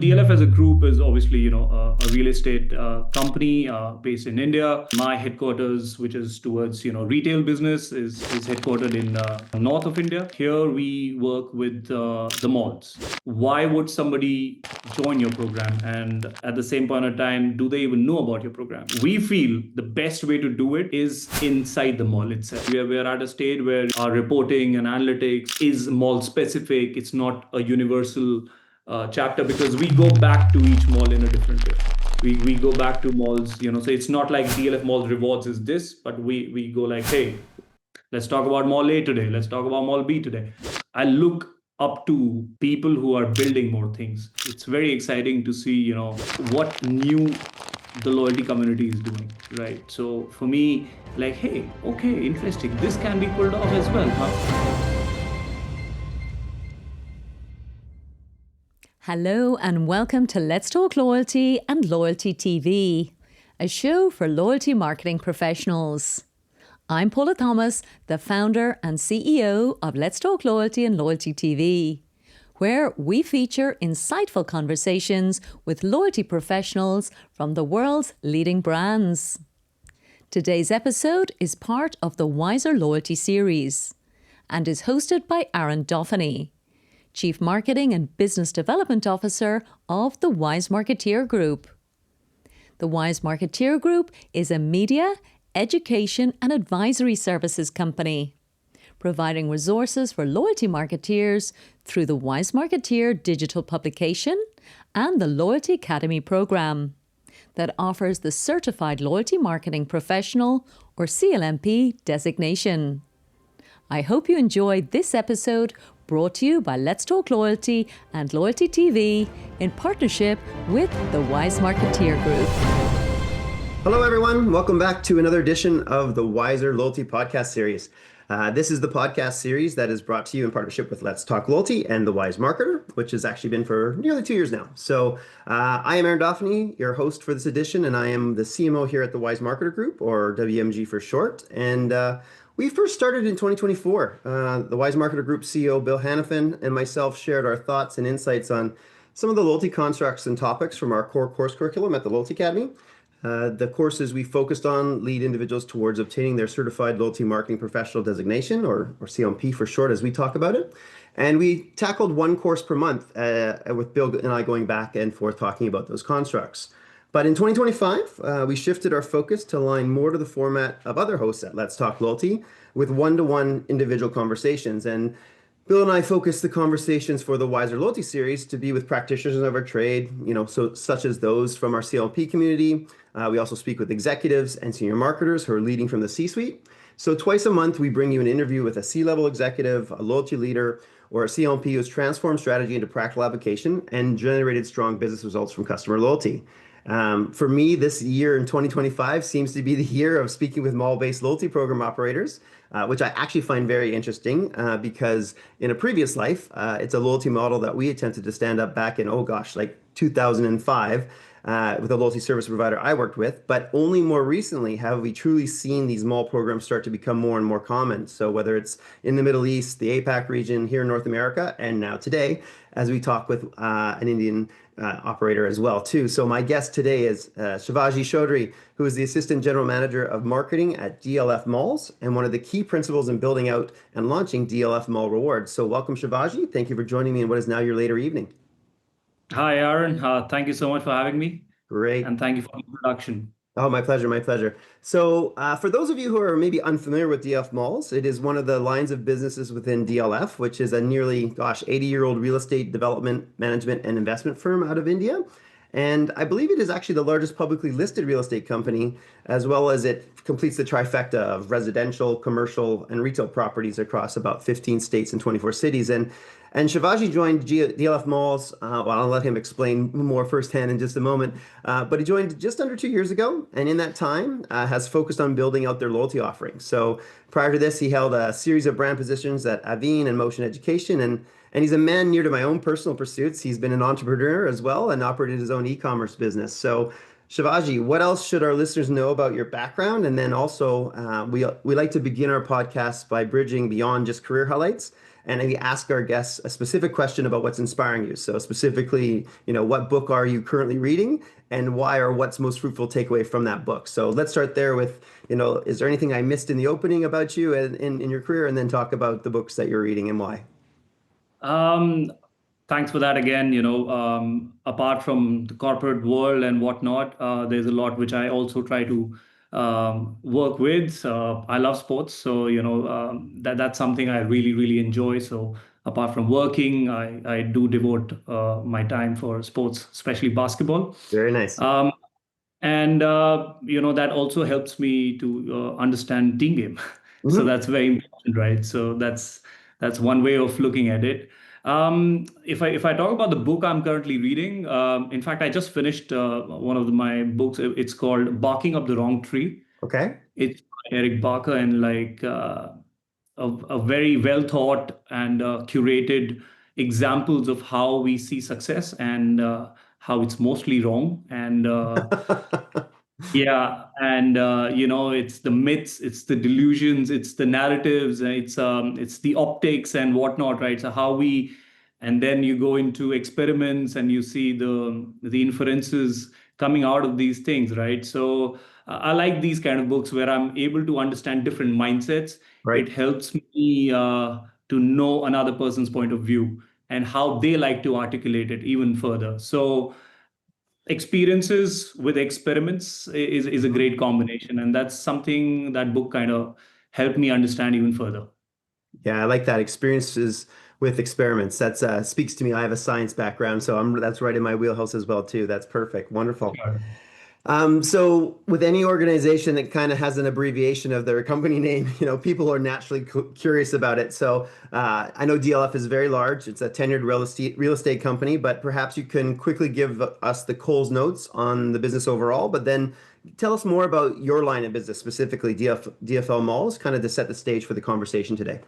DLF as a group is obviously, a real estate company based in India. My headquarters, which is towards, retail business, is headquartered in north of India. Here we work with the malls. Why would somebody join your program? And at the same point of time, do they even know about your program? We feel the best way to do it is inside the mall itself. We are at a stage where our reporting and analytics is mall specific. It's not a universal chapter because we go back to each mall in a different way. We go back to malls, so it's not like DLF Mall Rewards is this, but we go like, hey, let's talk about Mall A today. Let's talk about Mall B today. I look up to people who are building more things. It's very exciting to see, what new the loyalty community is doing, right? So for me, like, hey, okay, interesting. This can be pulled off as well, huh? Hello and welcome to Let's Talk Loyalty and Loyalty TV, a show for loyalty marketing professionals. I'm Paula Thomas, the founder and CEO of Let's Talk Loyalty and Loyalty TV, where we feature insightful conversations with loyalty professionals from the world's leading brands. Today's episode is part of the Wiser Loyalty series and is hosted by Aaron Dauphinee, Chief Marketing and Business Development Officer of the Wise Marketeer Group. The Wise Marketeer Group is a media, education and advisory services company, providing resources for loyalty marketeers through the Wise Marketeer digital publication and the Loyalty Academy program that offers the Certified Loyalty Marketing Professional or CLMP designation. I hope you enjoyed this episode brought to you by Let's Talk Loyalty and Loyalty TV in partnership with the Wise Marketeer Group. Hello, everyone. Welcome back to another edition of the Wiser Loyalty podcast series. This is the podcast series that is brought to you in partnership with Let's Talk Loyalty and the Wise Marketer, which has actually been for nearly 2 years now. So I am Aaron Dauphinee, your host for this edition, and I am the CMO here at the Wise Marketer Group, or WMG for short. And we first started in 2024. The Wise Marketer Group CEO, Bill Hannafin, and myself shared our thoughts and insights on some of the loyalty constructs and topics from our core course curriculum at the Loyalty Academy. The courses we focused on lead individuals towards obtaining their Certified Loyalty Marketing Professional designation, or CLMP for short, as we talk about it. And we tackled one course per month with Bill and I going back and forth talking about those constructs. But in 2025, we shifted our focus to align more to the format of other hosts at Let's Talk Loyalty with one-to-one individual conversations. And Bill and I focused the conversations for the Wiser Loyalty series to be with practitioners of our trade, such as those from our CLP community. We also speak with executives and senior marketers who are leading from the C-suite. So twice a month, we bring you an interview with a C-level executive, a loyalty leader, or a CLP who's transformed strategy into practical application and generated strong business results from customer loyalty. For me, this year in 2025 seems to be the year of speaking with mall-based loyalty program operators, which I actually find very interesting because in a previous life, it's a loyalty model that we attempted to stand up back in, 2005 with a loyalty service provider I worked with. But only more recently have we truly seen these mall programs start to become more and more common. So whether it's in the Middle East, the APAC region, here in North America, and now today, as we talk with an Indian operator as well too. So my guest today is Shivaji Choudhary, who is the Assistant General Manager of Marketing at DLF Malls and one of the key principals in building out and launching DLF Mall Rewards. So welcome, Shivaji. Thank you for joining me in what is now your later evening. Hi, Aaron. Thank you so much for having me. Great. And thank you for the introduction. Oh, my pleasure, my pleasure. So for those of you who are maybe unfamiliar with DLF Malls, it is one of the lines of businesses within DLF, which is a nearly, 80-year-old real estate development, management, and investment firm out of India. And I believe it is actually the largest publicly listed real estate company, as well as it completes the trifecta of residential, commercial, and retail properties across about 15 states and 24 cities. And Shivaji joined DLF Malls. I'll let him explain more firsthand in just a moment. But he joined just under 2 years ago, and in that time has focused on building out their loyalty offerings. So prior to this, he held a series of brand positions at Aveen and Motion Education, and he's a man near to my own personal pursuits. He's been an entrepreneur as well and operated his own e-commerce business. So Shivaji, what else should our listeners know about your background? And then also, we like to begin our podcast by bridging beyond just career highlights and we ask our guests a specific question about what's inspiring you. So specifically, what book are you currently reading and why, or what's most fruitful takeaway from that book? So let's start there with, is there anything I missed in the opening about you and in your career, and then talk about the books that you're reading and why. Um, Thanks for that again. Apart from the corporate world and whatnot, there's a lot which I also try to work with. I love sports, so that's something I really really enjoy. So apart from working, I do devote my time for sports, especially basketball. Very nice. Um, and that also helps me to understand team game. So Mhm. that's very important, right? So that's one way of looking at it. If I talk about the book I'm currently reading, in fact, I just finished one of my books. It's called Barking Up the Wrong Tree. Okay. It's by Eric Barker, and like a very well thought and curated examples of how we see success and how it's mostly wrong. And yeah, and it's the myths, it's the delusions, it's the narratives, it's the optics and whatnot, right? So how we, and then you go into experiments and you see the inferences coming out of these things, right? So I like these kind of books where I'm able to understand different mindsets. It Right. helps me to know another person's point of view and how they like to articulate it even further. So experiences with experiments is a great combination, and that's something that book kind of helped me understand even further. Yeah, I like that. Experiences with experiments. That's speaks to me. I have a science background, so that's right in my wheelhouse as well too. That's perfect. Wonderful. Sure. So with any organization that kind of has an abbreviation of their company name, people are naturally curious about it. So I know DLF is very large. It's a tenured real estate company, but perhaps you can quickly give us the Coles notes on the business overall, but then tell us more about your line of business, specifically DFL Malls, kind of to set the stage for the conversation today.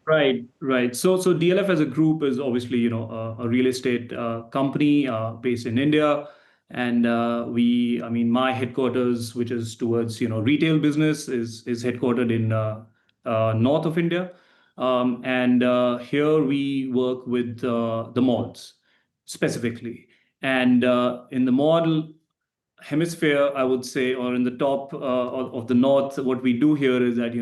Right, right. So DLF as a group is obviously, a real estate company based in India. And I mean, my headquarters, which is towards, retail business, is headquartered in north of India. And here we work with the malls specifically. And in the mall hemisphere, I would say, or in the top of the north, what we do here is that,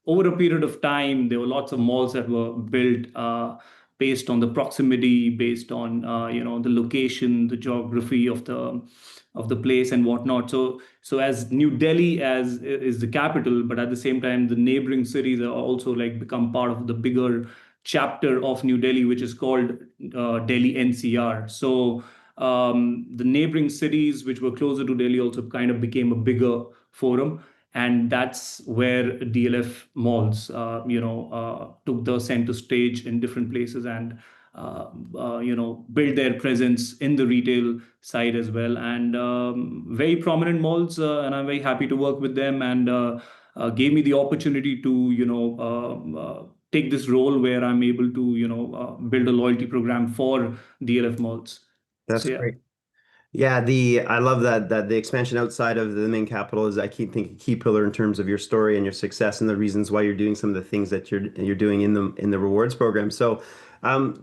over a period of time, there were lots of malls that were built based on the proximity, based on, the location, the geography of the place and whatnot. So as New Delhi as is the capital, but at the same time, the neighboring cities are also like become part of the bigger chapter of New Delhi, which is called Delhi NCR. So the neighboring cities, which were closer to Delhi, also kind of became a bigger forum. And that's where DLF malls, took the center stage in different places and, build their presence in the retail side as well. And very prominent malls, and I'm very happy to work with them and gave me the opportunity to, take this role where I'm able to, build a loyalty program for DLF malls. That's So yeah. great. Yeah, the I love that the expansion outside of the main capital is I keep thinking a key pillar in terms of your story and your success and the reasons why you're doing some of the things that you're doing in the rewards program. So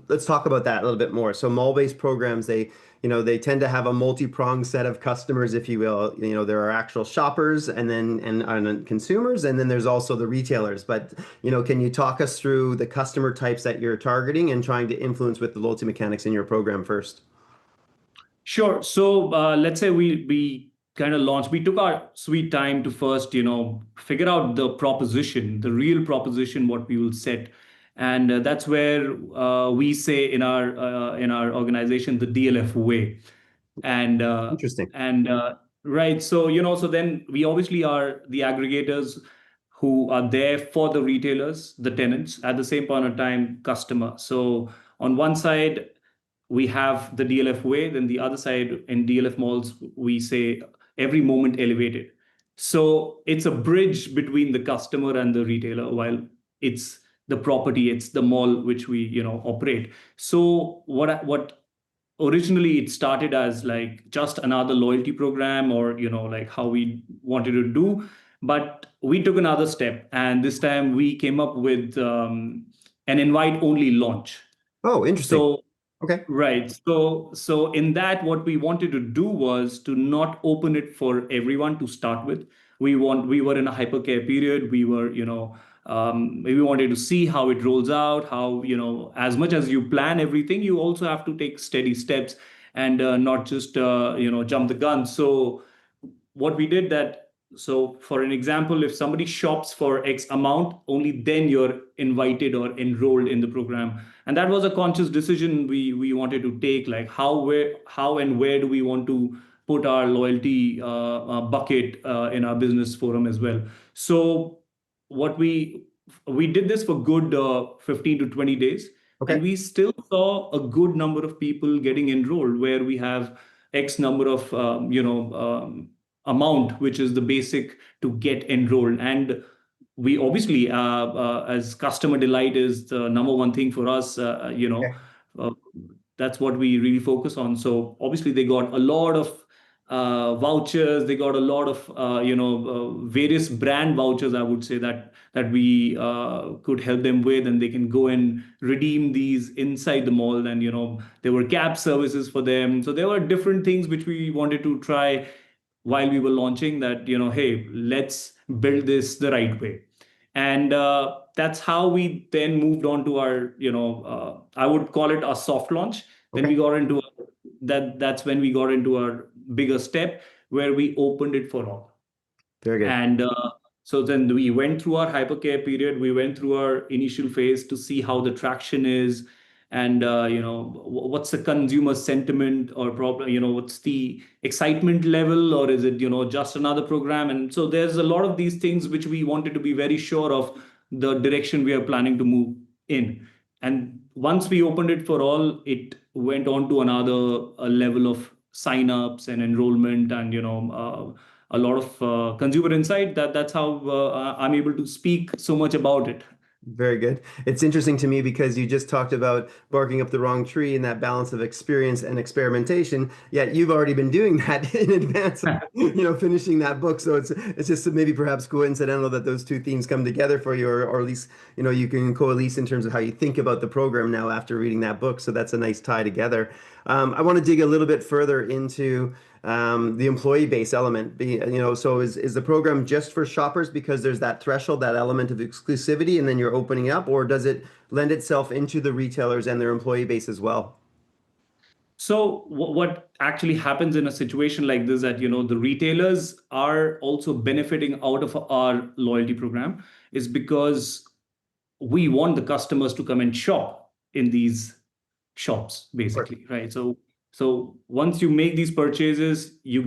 let's talk about that a little bit more. So mall-based programs, they tend to have a multi-pronged set of customers, if you will. There are actual shoppers and consumers, and then there's also the retailers. But can you talk us through the customer types that you're targeting and trying to influence with the loyalty mechanics in your program first? Sure. So let's say we kind of launched. We took our sweet time to first, figure out the proposition, the real proposition, what we will set, and that's where we say in our organization the DLF way, and uh, Interesting. and right. So so then we obviously are the aggregators who are there for the retailers, the tenants, at the same point of time, customer. So on one side we have the DLF way, then the other side in DLF malls, we say every moment elevated. So it's a bridge between the customer and the retailer while it's the property, it's the mall which we, operate. So what originally it started as like just another loyalty program or, like how we wanted to do. But we took another step and this time we came up with an invite only launch. Oh, interesting. So Okay. right. So in that, what we wanted to do was to not open it for everyone to start with. We were in a hypercare period. We wanted to see how it rolls out, how, as much as you plan everything, you also have to take steady steps and not just, jump the gun. So what we did that, so for an example, if somebody shops for X amount, only then you're invited or enrolled in the program. And that was a conscious decision we wanted to take, like how and where do we want to put our loyalty bucket in our business forum as well. So what we did this for good 15 to 20 days, and Okay. we still saw a good number of people getting enrolled, where we have X number of amount, which is the basic to get enrolled. And we obviously, as customer delight is the number one thing for us, Okay. uh, that's what we really focus on. So obviously they got a lot of vouchers. They got a lot of various brand vouchers, I would say, that we could help them with, and they can go and redeem these inside the mall. And there were cab services for them. So there were different things which we wanted to try while we were launching, that hey, let's build this the right way. And that's how we then moved on to our, I would call it a soft launch. Then Okay. we got into that's when we got into our bigger step, where we opened it for all. Very good. And so then we went through our hypercare period. We went through our initial phase to see how the traction is, and what's the consumer sentiment or problem. What's the excitement level, or is it just another program? And so there's a lot of these things which we wanted to be very sure of the direction we are planning to move in. And once we opened it for all, it went on to another level of sign-ups and enrollment, and a lot of consumer insight. That's how I'm able to speak so much about it. Very good. It's interesting to me because you just talked about barking up the wrong tree and that balance of experience and experimentation. Yet you've already been doing that in advance of, finishing that book. So it's just maybe perhaps coincidental that those two themes come together for you, or at least you can coalesce in terms of how you think about the program now after reading that book. So that's a nice tie together. I want to dig a little bit further into the employee base element. So is the program just for shoppers because there's that threshold, that element of exclusivity, and then you're opening up, or does it lend itself into the retailers and their employee base as well? So what actually happens in a situation like this, that the retailers are also benefiting out of our loyalty program, is because we want the customers to come and shop in these shops, Of course. basically, right? So once you make these purchases, you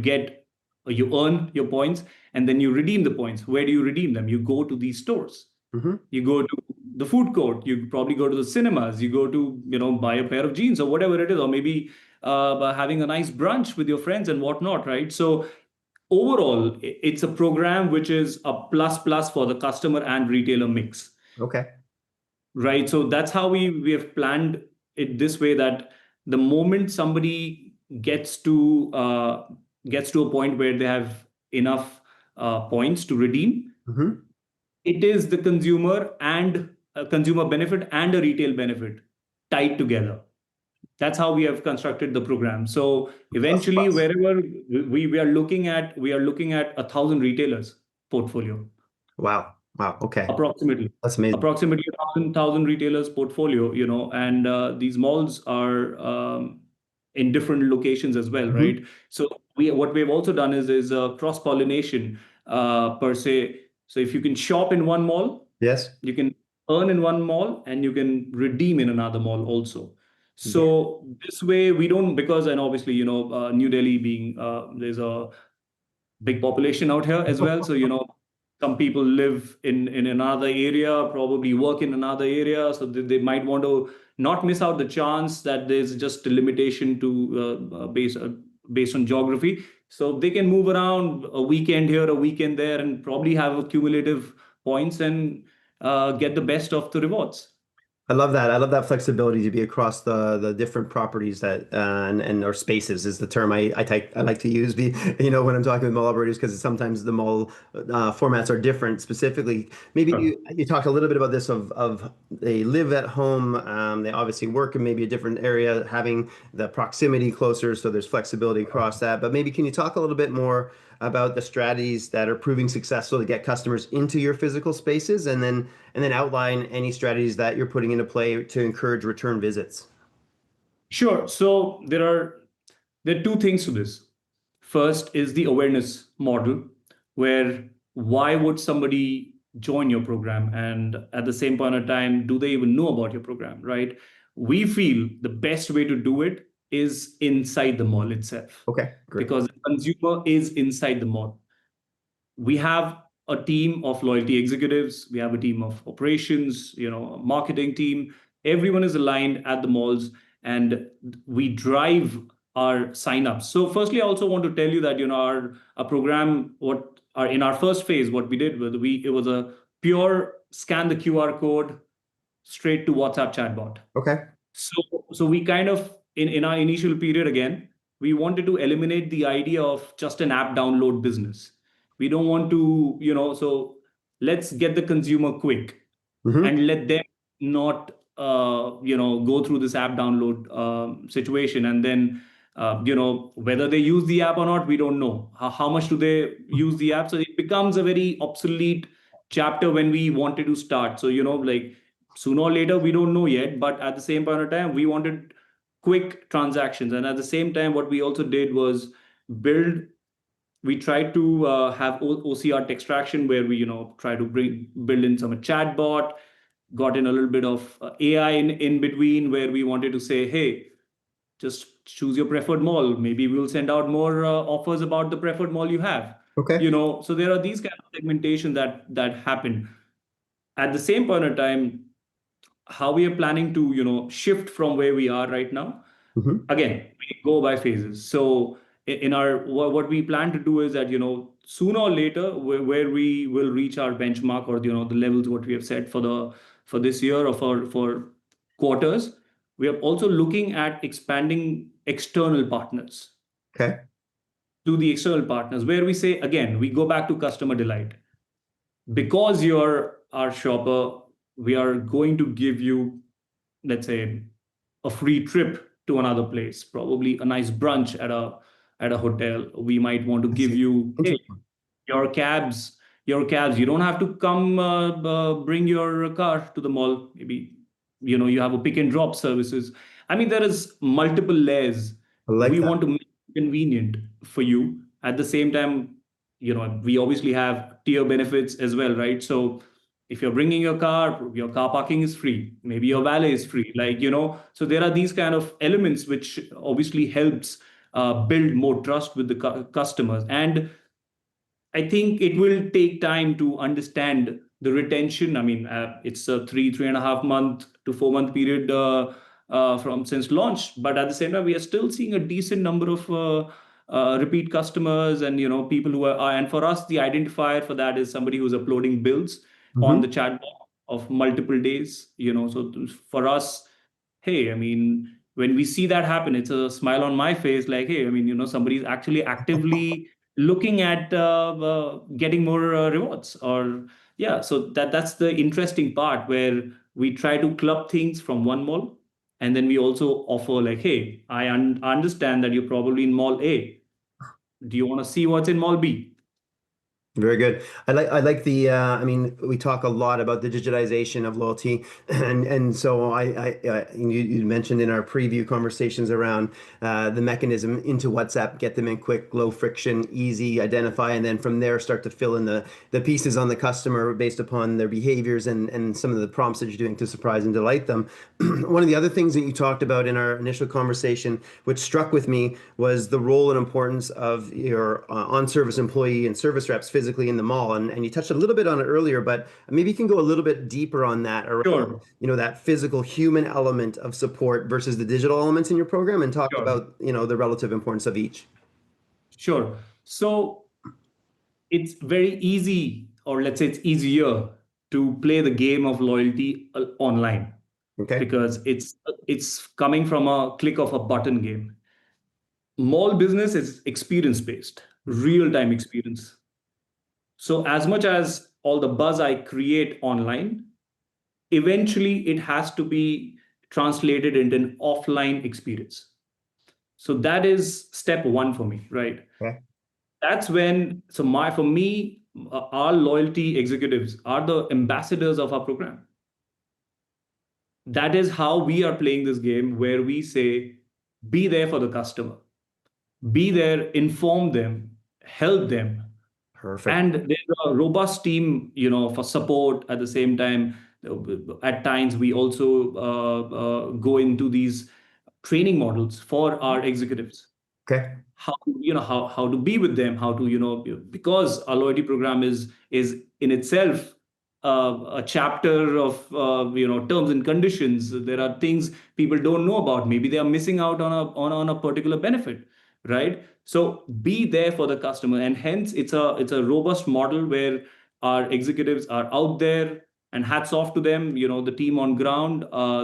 earn your points, and then you redeem the points. Where do you redeem them? You go to these stores. Mm-hmm. You go to the food court. You probably go to the cinemas. You go to buy a pair of jeans or whatever it is, or maybe by having a nice brunch with your friends and whatnot, right? So overall, it's a program which is a plus plus for the customer and retailer mix. Okay. Right. So that's how we have planned it this way, that the moment somebody gets to a point where they have enough points to redeem, Mm-hmm. it is the consumer and a consumer benefit and a retail benefit tied together. That's how we have constructed the program. So Plus eventually, plus. wherever we are looking at 1,000 retailers portfolio. Wow. Wow. Okay. Approximately. That's amazing. Approximately 1,000 retailers portfolio, and these malls are in different locations as well, Mm-hmm. right? So what we've also done is cross pollination per se. So if you can shop in one mall, Yes. you can earn in one mall, and you can redeem in another mall also. Very. So this way we don't, because, and obviously New Delhi being there's a big population out here as well. So, some people live in another area, probably work in another area. So they might want to not miss out the chance that there's just a limitation to based on geography. So they can move around a weekend here, a weekend there, and probably have accumulative points and get the best of the rewards. I love that. I love that flexibility to be across the different properties that and or spaces is the term I like to use. When I'm talking with mall operators because sometimes the mall formats are different. Specifically, maybe Sure. you talked a little bit about this of they live at home. They obviously work in maybe a different area, having the proximity closer, so there's flexibility across that. But maybe can you talk a little bit more about the strategies that are proving successful to get customers into your physical spaces, and then outline any strategies that you're putting into play to encourage return visits. Sure. So there are two things to this. First is the awareness model, where why would somebody join your program? And at the same point of time, do they even know about your program, right? We feel the best way to do it is inside the mall itself, Okay, great. because the consumer is inside the mall. We have a team of loyalty executives, we have a team of operations, a marketing team. Everyone is aligned at the malls, and we drive our signups. So firstly, I also want to tell you that our program, what our in our first phase, what we did was we it was a pure scan the QR code straight to WhatsApp chatbot. Okay. So we kind of in our initial period, again, we wanted to eliminate the idea of just an app download business. We don't want to, so let's get the consumer quick Hmm. and let them not go through this app download situation, and then whether they use the app or not, we don't know how much do they use the app. So it becomes a very obsolete chapter when we wanted to start. So like sooner or later, we don't know yet, but at the same point of time, we wanted quick transactions. And at the same time, what we also did was build we tried to have OCR extraction, where we try to build in some chatbot, got in a little bit of AI in between, where we wanted to say, hey, just choose your preferred mall. Maybe we'll send out more offers about the preferred mall you have. Okay. So there are these kind of segmentation that happen. At the same point of time, how we are planning to shift from where we are right now. Hmm. Again, we go by phases. So in our what we plan to do is that sooner or later, where we will reach our benchmark, or the levels what we have set for this year, or for quarters. We are also looking at expanding external partners, Okay. to the external partners, where we say, again, we go back to customer delight. Because you're our shopper, we are going to give you, let's say, a free trip to another place, probably a nice brunch at a hotel. We might want to I give see. you, hey, Interesting. your cabs. You don't have to come bring your car to the mall. Maybe you have a pick and drop services. I mean, there is multiple layers. I like We that. want to make it convenient for you. At the same time, we obviously have tier benefits as well, right? So if you're bringing your car parking is free. Maybe your valet is free. Like so there are these kind of elements which obviously helps build more trust with the customers. And I think it will take time to understand the retention. I mean, it's a 3.5 month to 4 month period from since launch, but at the same time, we are still seeing a decent number of repeat customers, and people who are. And for us, the identifier for that is somebody who's uploading bills on the Hmm. chatbot of multiple days. So for us, hey, I mean, when we see that happen, it's a smile on my face. Like, hey, I mean, somebody's actually actively looking at getting more rewards, or yeah. So that's the interesting part, where we try to club things from one mall, and then we also offer, like, hey, I understand that you're probably in mall A. Do you want to see what's in mall B? Very good. I like the I mean, we talk a lot about the digitization of loyalty, and so you mentioned in our preview conversations around the mechanism into WhatsApp, get them in quick, low friction, easy, identify, and then from there start to fill in the pieces on the customer based upon their behaviors and some of the prompts that you're doing to surprise and delight them. One of the other things that you talked about in our initial conversation, which struck with me, was the role and importance of your on-service employee and service reps physically in the mall. And you touched a little bit on it earlier, but maybe you can go a little bit deeper on that around, Sure, that physical human element of support versus the digital elements in your program, and talk sure, about, the relative importance of each. sure. So it's very easy, or let's say it's easier, to play the game of loyalty online. Okay. because it's coming from a click of a button game. Mall business is experience based, real time experience. So as much as all the buzz I create online, eventually it has to be translated into an offline experience. So that is step one for me, right? Okay. That's when, so my for me, our loyalty executives are the ambassadors of our program. That is how we are playing this game, where we say, be there for the customer, be there, inform them, help them. Perfect. And there's a robust team, for support. At the same time, at times we also go into these training models for our executives, Okay. how to be with them, how to, because our loyalty program is in itself a chapter of terms and conditions. There are things people don't know about. Maybe they are missing out on a particular benefit, right? So be there for the customer, and hence it's a robust model where our executives are out there, and hats off to them. The team on ground,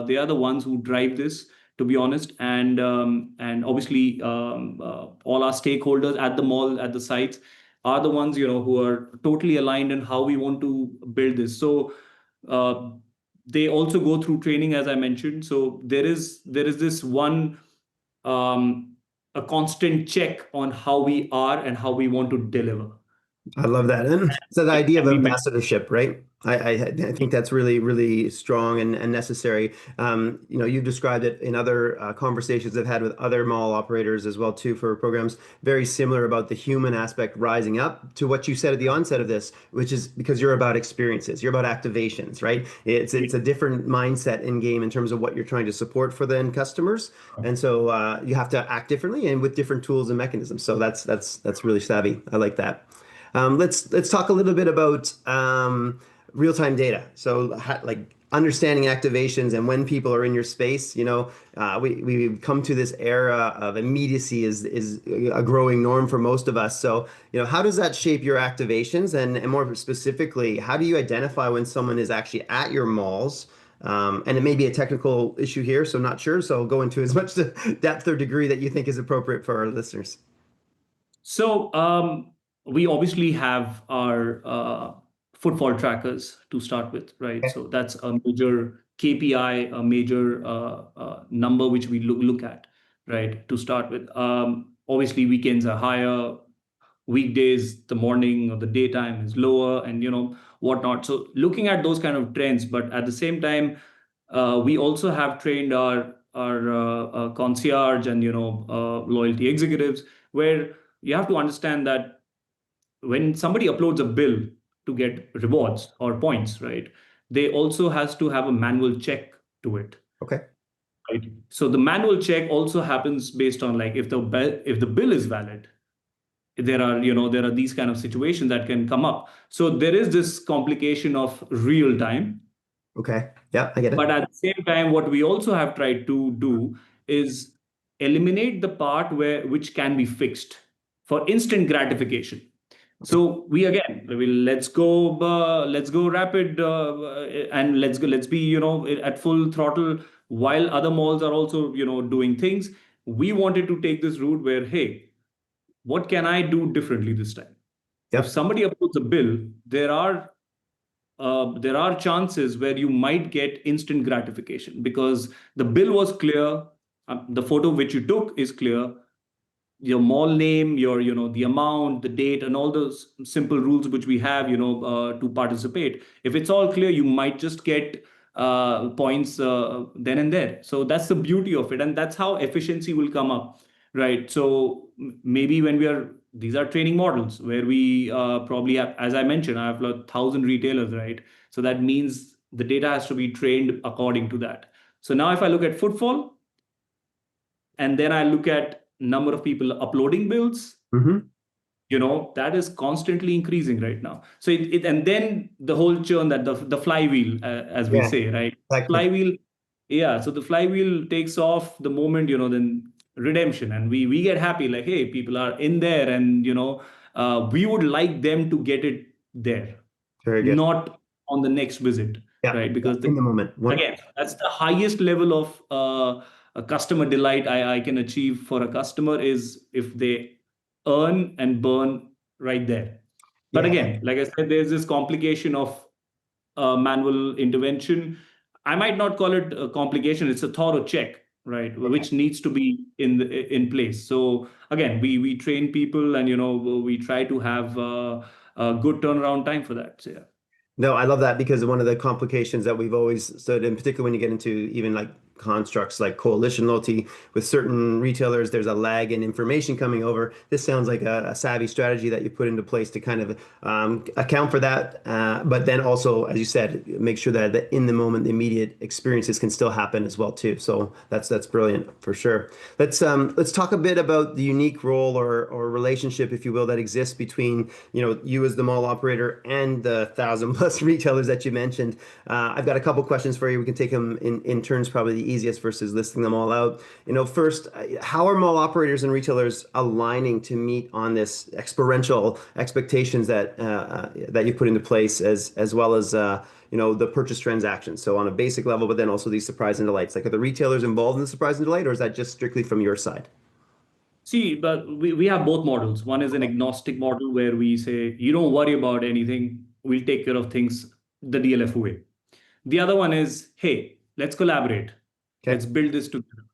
they are the ones who drive this, to be honest. And obviously, all our stakeholders at the mall, at the sites, are the ones who are totally aligned in how we want to build this. So uh, they also go through training, as I mentioned. So there is this one, um, a constant check on how we are and how we want to deliver. I love that. And so the idea of And we met. ambassadorship, right? I think that's really, really strong and necessary. You've described it in other conversations I've had with other mall operators as well too for programs very similar about the human aspect rising up to what you said at the onset of this, which is because you're about experiences, you're about activations, right? It's a different mindset in game in terms of what you're trying to support for the end customers, and so you have to act differently and with different tools and mechanisms. So that's really savvy. I like that. Let's talk a little bit about real-time data. So like understanding activations and when people are in your space. We've come to this era of immediacy is a growing norm for most of us. So how does that shape your activations, and more specifically, how do you identify when someone is actually at your malls? And it may be a technical issue here, so I'm not sure. So I'll go into as much depth or degree that you think is appropriate for our listeners. So we obviously have our footfall trackers to start with, right? Okay. So that's a major KPI, a major number which we look at, right? To start with. Obviously, weekends are higher. Weekdays, the morning or the daytime is lower, and whatnot. So looking at those kind of trends, but at the same time, we also have trained our concierge and loyalty executives, where you have to understand that when somebody uploads a bill to get rewards or points, right, they also has to have a manual check to it, Okay. right? So the manual check also happens based on, like, if the bill is valid, there are these kind of situations that can come up. So there is this complication of real time. Okay. Yeah, I get it. But at the same time, what we also have tried to do is eliminate the part which can be fixed for instant gratification. So we, again, let's go rapid, and let's be at full throttle while other malls are also doing things. We wanted to take this route where, hey, what can I do differently this time? If Yep. somebody uploads a bill, there are chances where you might get instant gratification because the bill was clear, the photo which you took is clear, your mall name, your the amount, the date, and all those simple rules which we have to participate. If it's all clear, you might just get points then and there. So that's the beauty of it, and that's how efficiency will come up, right? So maybe when these are training models where we probably have, as I mentioned, I have 1,000 retailers, right? So that means the data has to be trained according to that. So now if I look at footfall, and then I look at number of people uploading bills, Mm-hmm. that is constantly increasing right now. So and then the whole churn, that the flywheel, as we Yeah, say, right? exactly. Flywheel, yeah. So the flywheel takes off the moment, then redemption, and we get happy, like, hey, people are in there, and we would like them to get it there, Very good. not on the next visit. Yeah, right? Because in the moment. again, that's the highest level of a customer delight I can achieve for a customer is if they earn and burn right there. But Yeah, again, like I said, there's this complication of manual intervention. I might not call it a complication; it's a thorough check, right, which needs to be in place. So again, we train people, and we try to have a good turnaround time for that. So yeah. no, I love that because one of the complications that we've always stood, in particular when you get into even like constructs like coalition loyalty with certain retailers, there's a lag in information coming over. This sounds like a savvy strategy that you put into place to kind of account for that, but then also, as you said, make sure that the in the moment, the immediate experiences can still happen as well too. So that's brilliant for sure. Let's talk a bit about the unique role or relationship, if you will, that exists between you as the mall operator and the 1,000+ retailers that you mentioned. I've got a couple questions for you. We can take them in turns, probably the easiest versus listing them all out. First, how are mall operators and retailers aligning to meet on this experiential expectations that you put into place, as well as the purchase transactions? So on a basic level, but then also these surprise and delights. Like, are the retailers involved in the surprise and delight, or is that just strictly from your side? See, but we have both models. One is an agnostic model where we say, you don't worry about anything, we'll take care of things the DLF way. The other one is, hey, let's collaborate. Okay. Let's build this together,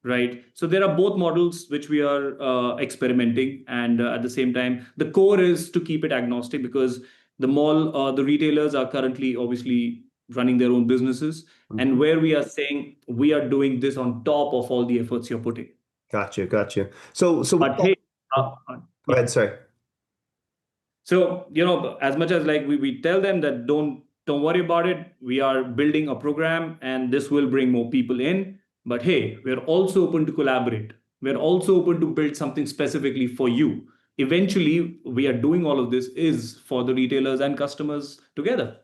right? So there are both models which we are experimenting. And at the same time, the core is to keep it agnostic because the retailers are currently obviously running their own businesses. And where we are saying we are doing this on top of all the efforts you're putting. Got you, got you. So with But that, hey, go ahead, sorry. so, as much as like we tell them that don't worry about it, we are building a program and this will bring more people in. But hey, we're also open to collaborate. We're also open to build something specifically for you. Eventually, we are doing all of this is for the retailers and customers together.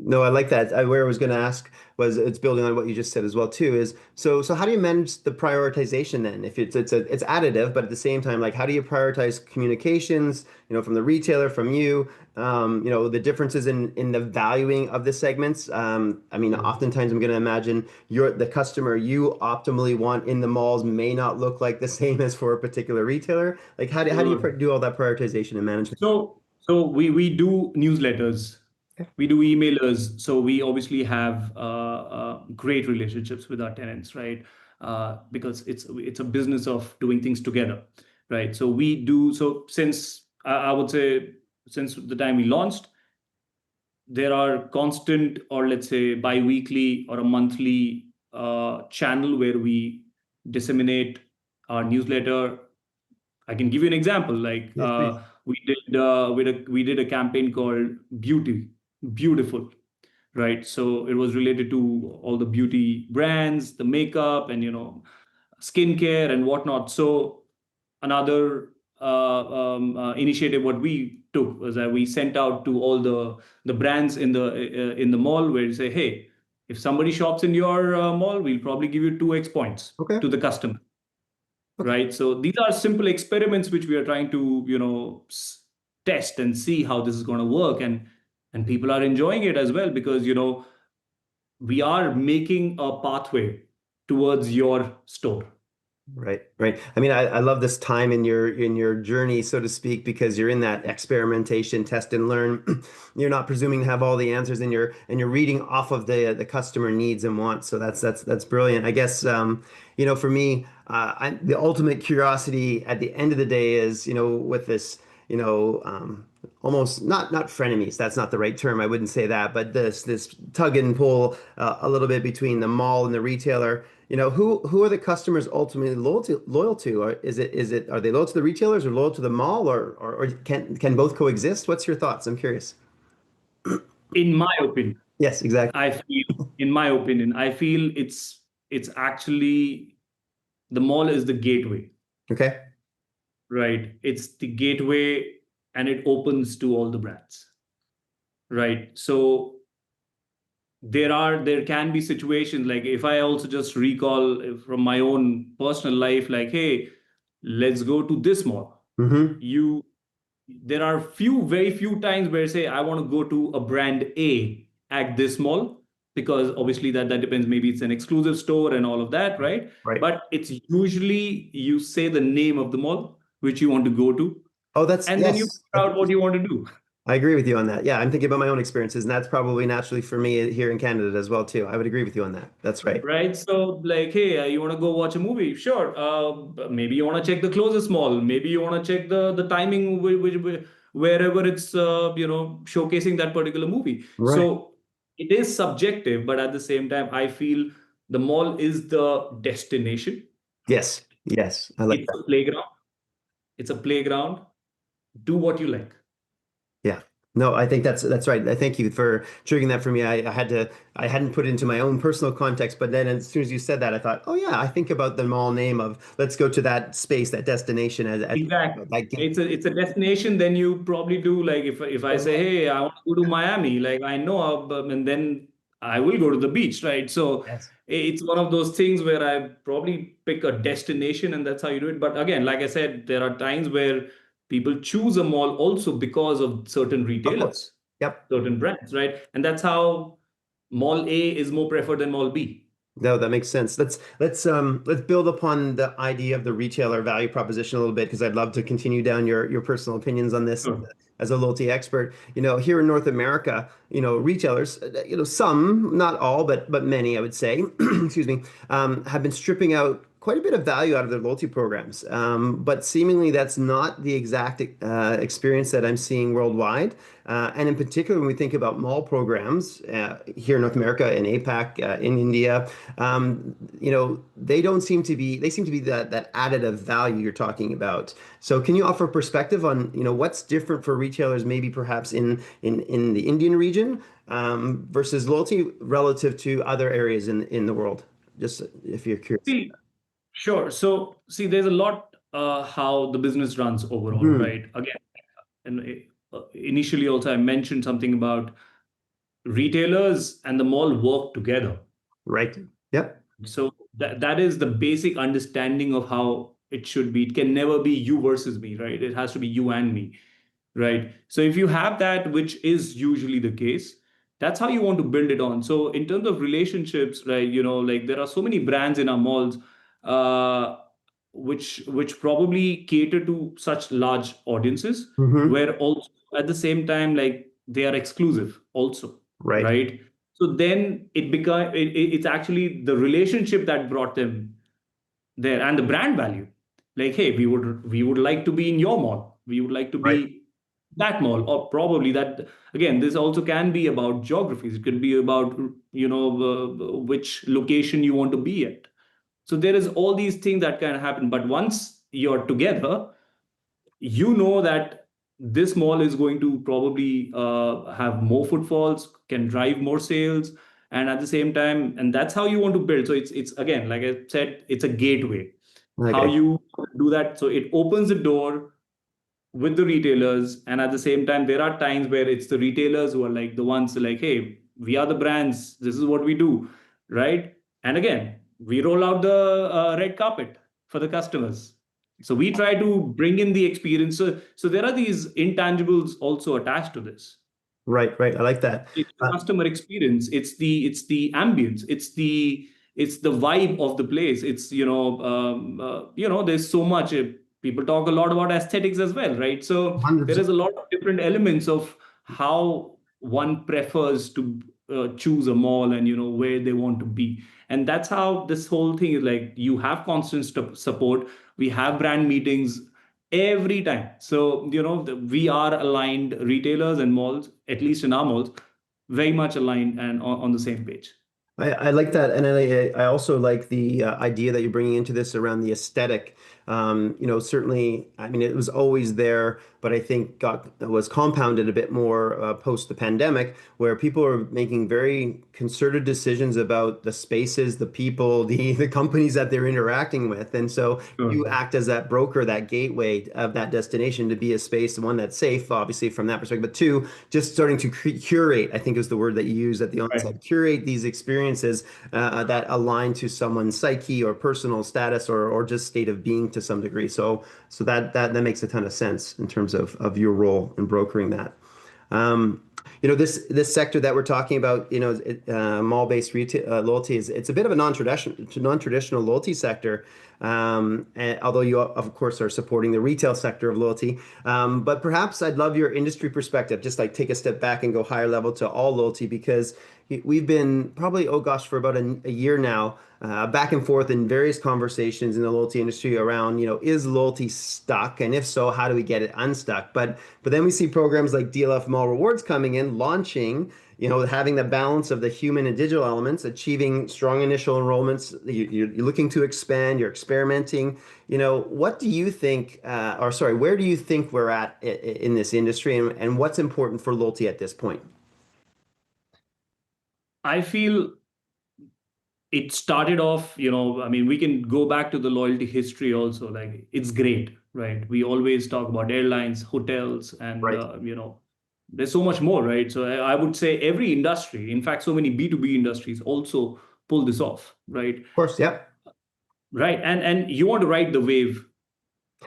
No, I like that. Where I was going to ask was, it's building on what you just said as well too, is so how do you manage the prioritization then? If it's additive, but at the same time, like, how do you prioritize communications, from the retailer, from you, the differences in the valuing of the segments? I mean, oftentimes I'm going to imagine the customer you optimally want in the malls may not look like the same as for a particular retailer. Like, how do you do all that prioritization and management? So we do newsletters, we do emailers. So we obviously have great relationships with our tenants, right? Because it's a business of doing things together, right? So we do so since I would say since the time we launched, there are constant or let's say bi-weekly or a monthly channel where we disseminate our newsletter. I can give you an example. Like Yes, please. we did a campaign called Beautiful, right? So it was related to all the beauty brands, the makeup, and skincare and whatnot. So another initiative what we took was that we sent out to all the brands in the mall where you say, hey, if somebody shops in your mall, we'll probably give you 2x points Okay. to the customer, Okay. right? So these are simple experiments which we are trying to test and see how this is going to work, and people are enjoying it as well because we are making a pathway towards your store. Right, right. I mean, I love this time in your journey, so to speak, because you're in that experimentation, test and learn. You're not presuming to have all the answers, and you're reading off of the customer needs and wants. So that's brilliant. I guess for me, the ultimate curiosity at the end of the day is with this almost not frenemies. That's not the right term. I wouldn't say that, but this tug and pull a little bit between the mall and the retailer. Who are the customers ultimately loyal to? Or are they loyal to the retailers or loyal to the mall, or can both coexist? What's your thoughts? I'm curious. In my opinion, Yes, exactly. I feel it's actually the mall is the gateway, Okay. right? It's the gateway and it opens to all the brands, right? So there can be situations like if I also just recall from my own personal life, like, hey, let's go to this mall. Mm-hmm. You There are very few times where say I want to go to a brand A at this mall, because obviously that depends. Maybe it's an exclusive store and all of that, right? Right. But it's usually you say the name of the mall which you want to go to, Oh, that's and then you yes. figure out what you want to do. I agree with you on that. Yeah, I'm thinking about my own experiences, and that's probably naturally for me here in Canada as well too. I would agree with you on that. That's right. Right. So, like, hey, you want to go watch a movie? Sure. Maybe you want to check the closest mall. Maybe you want to check the timing, wherever it's showcasing that particular movie. Right. So it is subjective, but at the same time, I feel the mall is the destination. Yes. Yes. I like It's that. a playground. It's a playground. Do what you like. Yeah. No, I think that's right. I thank you for triggering that for me. I hadn't put it into my own personal context, but then as soon as you said that, I thought, oh yeah, I think about the mall name of let's go to that space, that destination as Exactly. that gate. It's a destination. Then you probably do, like, if I say, hey, I want to go to Miami, like I know, and then I will go to the beach, right? So Yes. it's one of those things where I probably pick a destination, and that's how you do it. But again, like I said, there are times where people choose a mall also because of certain Of course. retailers, Yep. certain brands, right? And that's how Mall A is more preferred than Mall B. No, that makes sense. Let's build upon the idea of the retailer value proposition a little bit because I'd love to continue down your personal opinions on this Sure. as a loyalty expert. Here in North America, retailers, some, not all, but many, I would say, excuse me, have been stripping out quite a bit of value out of their loyalty programs. But seemingly that's not the exact experience that I'm seeing worldwide. And in particular, when we think about mall programs here in North America, in APAC, in India, they don't seem to be, they seem to be that additive value you're talking about. So can you offer perspective on, what's different for retailers, maybe perhaps in the Indian region versus loyalty relative to other areas in the world? Just if you're curious. See, sure. So, see, there's a lot how the business runs overall, Mhm. right? Again, and initially also I mentioned something about retailers and the mall work together. Right. Yep. So that is the basic understanding of how it should be. It can never be you versus me, right? It has to be you and me, right? So if you have that, which is usually the case, that's how you want to build it on. So in terms of relationships, right, like there are so many brands in our malls, uh, which probably cater to such large audiences, Hmm. where also at the same time, like they are exclusive also, Right. right? So then it's actually the relationship that brought them there, and the brand value. Like, hey, we would like to be in your mall. We would like to Right. be that mall, or probably that. Again, this also can be about geographies. It could be about which location you want to be at. So there is all these things that can happen. But once you're together, you know that this mall is going to probably have more footfalls, can drive more sales, and at the same time, and that's how you want to build. So it's again, like I said, it's a gateway. How Okay. you do that? So it opens the door with the retailers, and at the same time, there are times where it's the retailers who are like the ones like, hey, we are the brands. This is what we do, right? And again, we roll out the red carpet for the customers. So we try to bring in the experience. So there are these intangibles also attached to this. Right. Right. I like that. It's the customer experience. It's the ambience. It's the vibe of the place. It's there's so much. People talk a lot about aesthetics as well, right? So there 100%. is a lot of different elements of how one prefers to choose a mall, and where they want to be. And that's how this whole thing is. Like, you have constant support. We have brand meetings every time. So we are aligned, retailers and malls, at least in our malls, very much aligned and on the same page. I like that, and I also like the idea that you're bringing into this around the aesthetic. Certainly, I mean, it was always there, but I think was compounded a bit more post the pandemic, where people are making very concerted decisions about the spaces, the people, the companies that they're interacting with, and so Sure. you act as that broker, that gateway of that destination to be a space, one that's safe, obviously from that perspective, but two, just starting to curate. I think is the word that you used at the Right. onset. Curate these experiences that align to someone's psyche or personal status or just state of being to some degree. So that makes a ton of sense in terms of your role in brokering that. Um, this sector that we're talking about, mall-based retail loyalty it's a bit of a non-traditional loyalty sector. And although you of course are supporting the retail sector of loyalty, but perhaps I'd love your industry perspective, just like take a step back and go higher level to all loyalty, because we've been probably, oh gosh, for about a year now, back and forth in various conversations in the loyalty industry around, is loyalty stuck? And if so, how do we get it unstuck? But then we see programs like DLF Mall Rewards coming in, launching, having the balance of the human and digital elements, achieving strong initial enrollments. You're looking to expand, you're experimenting. What do you think, where do you think we're at in this industry, and what's important for loyalty at this point? I feel it started off, I mean, we can go back to the loyalty history also. Like, it's great, right? We always talk about airlines, hotels, and, Right. there's so much more, right? So I would say every industry, in fact, so many B2B industries also pull this off, right? Of course, yep. Right. And you want to ride the wave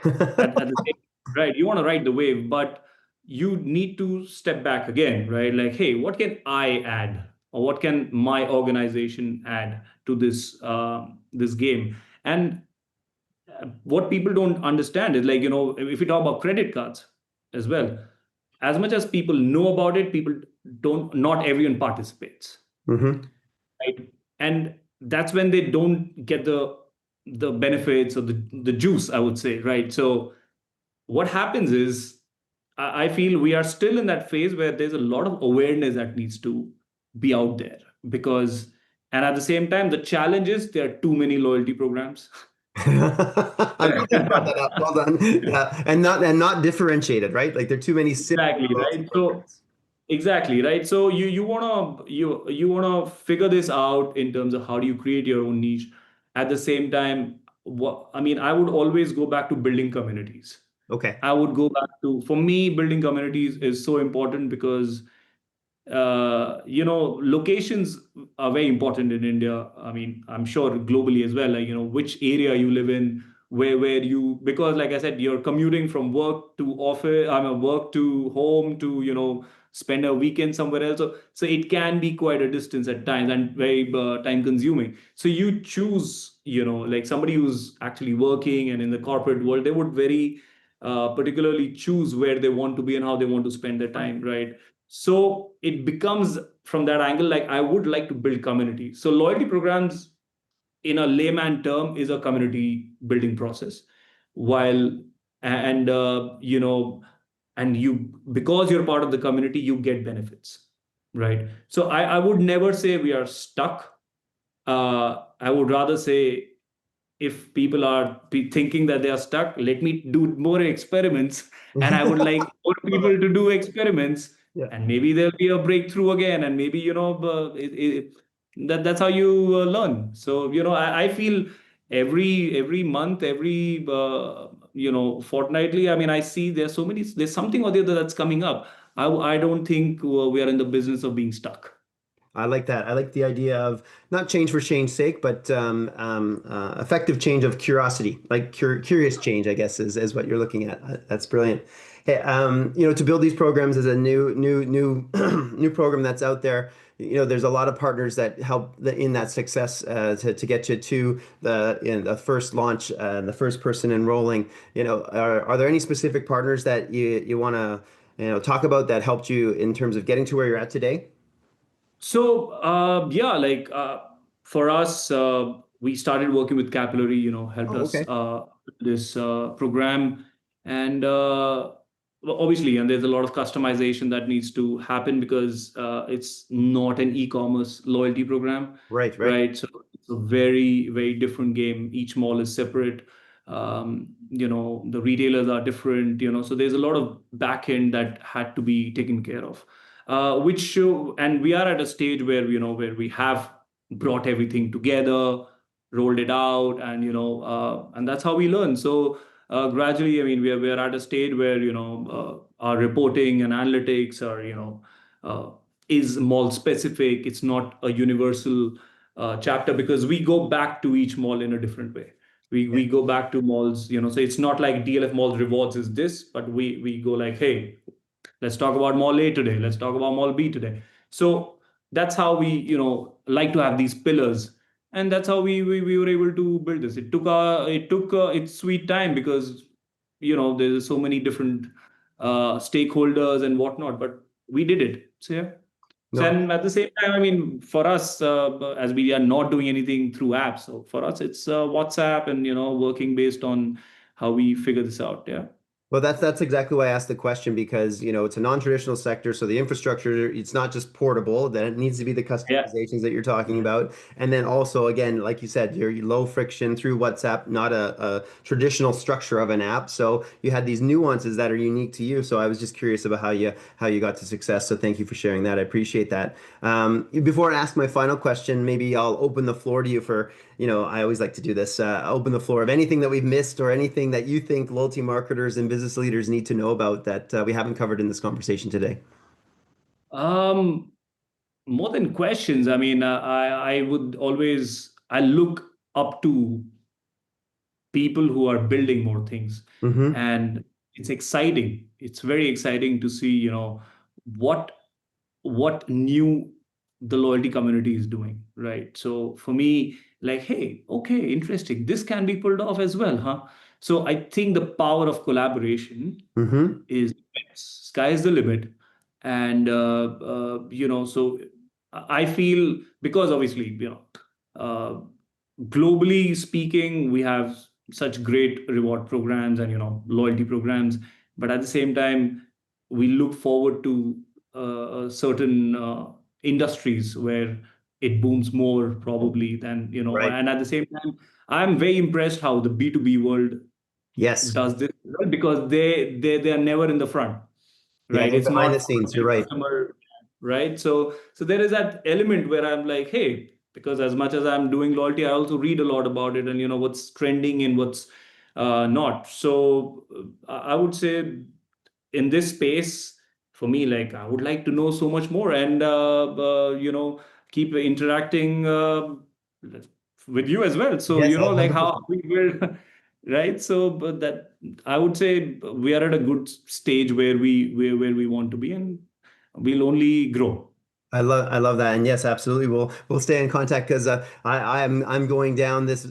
at the same, right? You want to ride the wave, but you need to step back again, right? Like, hey, what can I add, or what can my organization add to this game? And what people don't understand is, like, if we talk about credit cards as well, as much as people know about it, people don't. Not everyone participates, Hmm. right? And that's when they don't get the benefits or the juice, I would say, right? So what happens is, I feel we are still in that phase where there's a lot of awareness that needs to be out there, because, and at the same time, the challenge is there are too many loyalty programs. I'm glad you brought that up. Well done. Yeah, and not differentiated, right? Like there are too many similar Exactly, loyalty right. So programs. exactly, right. So you wanna figure this out in terms of how do you create your own niche. At the same time, what I mean, I would always go back to building communities. Okay. I would go back to, for me, building communities is so important, because locations are very important in India. I mean, I'm sure globally as well. Like, which area you live in, where you, because like I said, you're commuting from work to office, I mean, work to home to, spend a weekend somewhere else. So it can be quite a distance at times, and very time consuming. So you choose, like somebody who's actually working and in the corporate world, they would very particularly choose where they want to be and how they want to spend their time, right? So it becomes, from that angle, like, I would like to build community. So loyalty programs, in a layman term, is a community building process. While, and and you, because you're part of the community, you get benefits, right? So I would never say we are stuck. I would rather say, if people are thinking that they are stuck, let me do more experiments. And I would like more people to do experiments, Yeah. and maybe there'll be a breakthrough again. And maybe, that's how you learn. So, I feel every month, every, fortnightly, I mean, I see there's something or the other that's coming up. I don't think we are in the business of being stuck. I like that. I like the idea of not change for change's sake, but effective change of curiosity, like curious change, I guess, is what you're looking at. That's brilliant. Hey, to build these programs as a new new program that's out there, there's a lot of partners that help in that success to get you to the first launch and the first person enrolling. Are there any specific partners that you want to talk about that helped you in terms of getting to where you're at today? So yeah, like, for us, we started working with Capillary. Helped Oh, us okay. this program, and well, obviously, and there's a lot of customization that needs to happen, because it's not an e-commerce loyalty program, Right, right. right? So it's a very, very different game. Each mall is separate. The retailers are different. So there's a lot of back end that had to be taken care of, which show, and we are at a stage where, where we have brought everything together, rolled it out, and and that's how we learn. So gradually, I mean, we are at a stage where, our reporting and analytics are, is mall specific. It's not a universal chapter, because we go back to each mall in a different way. We go back to malls, so it's not like DLF Malls Rewards is this, but we go like, hey, let's talk about mall A today, let's talk about mall B today. So that's how we, like to have these pillars, and that's how we were able to build this. It took its sweet time, because there's so many different stakeholders and whatnot, but we did it. So yeah. So, No. and at the same time, I mean, for us, as we are not doing anything through apps, so for us, it's WhatsApp and working based on how we figure this out. Yeah. Well, that's exactly why I asked the question, because it's a non-traditional sector, so the infrastructure, it's not just portable, then it needs to be the Yeah. customizations that you're talking about. And then also, again, like you said, you're low friction through WhatsApp, not a traditional structure of an app. So you had these nuances that are unique to you. So I was just curious about how you got to success. So thank you for sharing that. I appreciate that. Before I ask my final question, maybe I'll open the floor to you for, I always like to do this, open the floor of anything that we've missed or anything that you think loyalty marketers and business leaders need to know about that we haven't covered in this conversation today. Um, More than questions, I mean, I would always I look up to people who are building more things, Mm-hmm. and it's exciting. It's very exciting to see, what what new the loyalty community is doing, right? So for me, like, hey, okay, interesting, this can be pulled off as well, huh? So I think the power of collaboration Mm-hmm. is sky is the limit. And so I feel, because obviously, uh, globally speaking, we have such great reward programs and loyalty programs, but at the same time, we look forward to certain industries where it booms more probably than Right. and at the same time, I'm very impressed how the B2B world Yes. does this well, because they are never in the front, Yeah, right? they're It's behind not the for scenes. You're the right. customer, right? So there is that element where I'm like, hey, because as much as I'm doing loyalty, I also read a lot about it, and what's trending and what's not. So I would say, in this space, for me, like, I would like to know so much more, and keep interacting with you as well, so Yes, like how 100%. we will right? So but that, I would say, we are at a good stage where we want to be, and we'll only grow. I love that, and yes, absolutely. We'll stay in contact because I'm going down this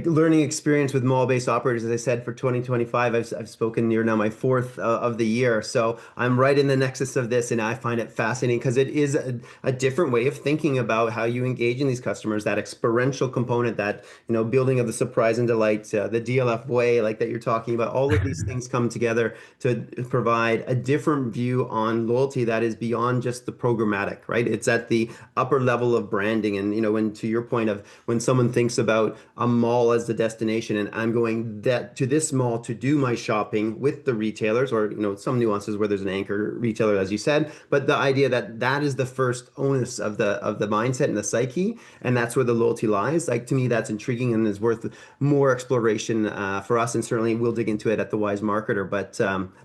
learning experience with mall-based operators. As I said, for 2025, I've spoken. You're now my fourth of the year, so I'm right in the nexus of this, and I find it fascinating because it is a different way of thinking about how you engage in these customers. That experiential component, that building of the surprise and delight, the DLF way, like that you're talking about. All of these things come together to provide a different view on loyalty that is beyond just the programmatic, right? It's at the upper level of branding. And, when to your point of when someone thinks about a mall as the destination, and I'm going that to this mall to do my shopping with the retailers, or, some nuances where there's an anchor retailer, as you said, but the idea that that is the first onus of the mindset and the psyche, and that's where the loyalty lies. Like, to me, that's intriguing and is worth more exploration for us, and certainly we'll dig into it at the Wise Marketer. But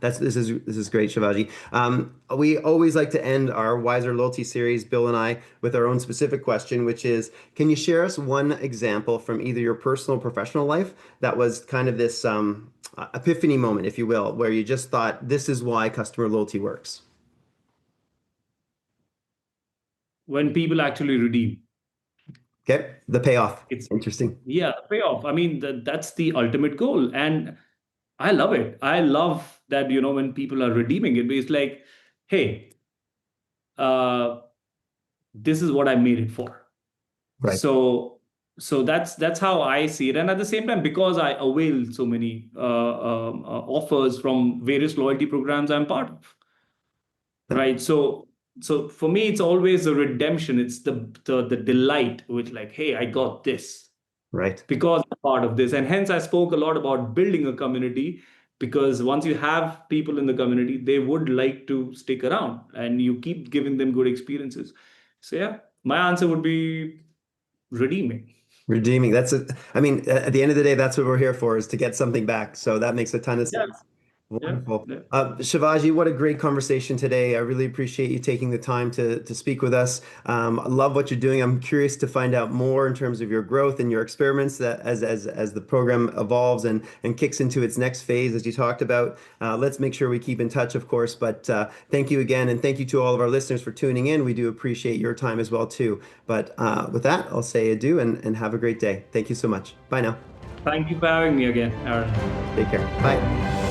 this is great, Shivaji. We always like to end our Wiser Loyalty series, Bill and I, with our own specific question, which is, can you share us one example from either your personal or professional life that was kind of this epiphany moment, if you will, where you just thought, this is why customer loyalty works? When people actually redeem, Okay, the payoff. it's Interesting. yeah, payoff. I mean, that's the ultimate goal, and I love it. I love that, when people are redeeming it. It's like, hey, uh, this is what I made it for. Right. So that's how I see it. And at the same time, because I avail so many offers from various loyalty programs I'm part of, right? So for me, it's always a redemption. It's the delight, which, like, hey, I got this Right. because I'm part of this. And hence I spoke a lot about building a community, because once you have people in the community, they would like to stick around, and you keep giving them good experiences. So yeah, my answer would be redeeming. Redeeming. I mean, at the end of the day, that's what we're here for, is to get something back. So that makes a ton of Yeah. sense. Wonderful. Yeah. Shivaji, what a great conversation today. I really appreciate you taking the time to speak with us. I love what you're doing. I'm curious to find out more in terms of your growth and your experiments that as the program evolves and kicks into its next phase, as you talked about. Let's make sure we keep in touch, of course. But thank you again, and thank you to all of our listeners for tuning in. We do appreciate your time as well, too. But with that, I'll say adieu and have a great day. Thank you so much. Bye now. Thank you for having me again, Aaron. Take care. Bye.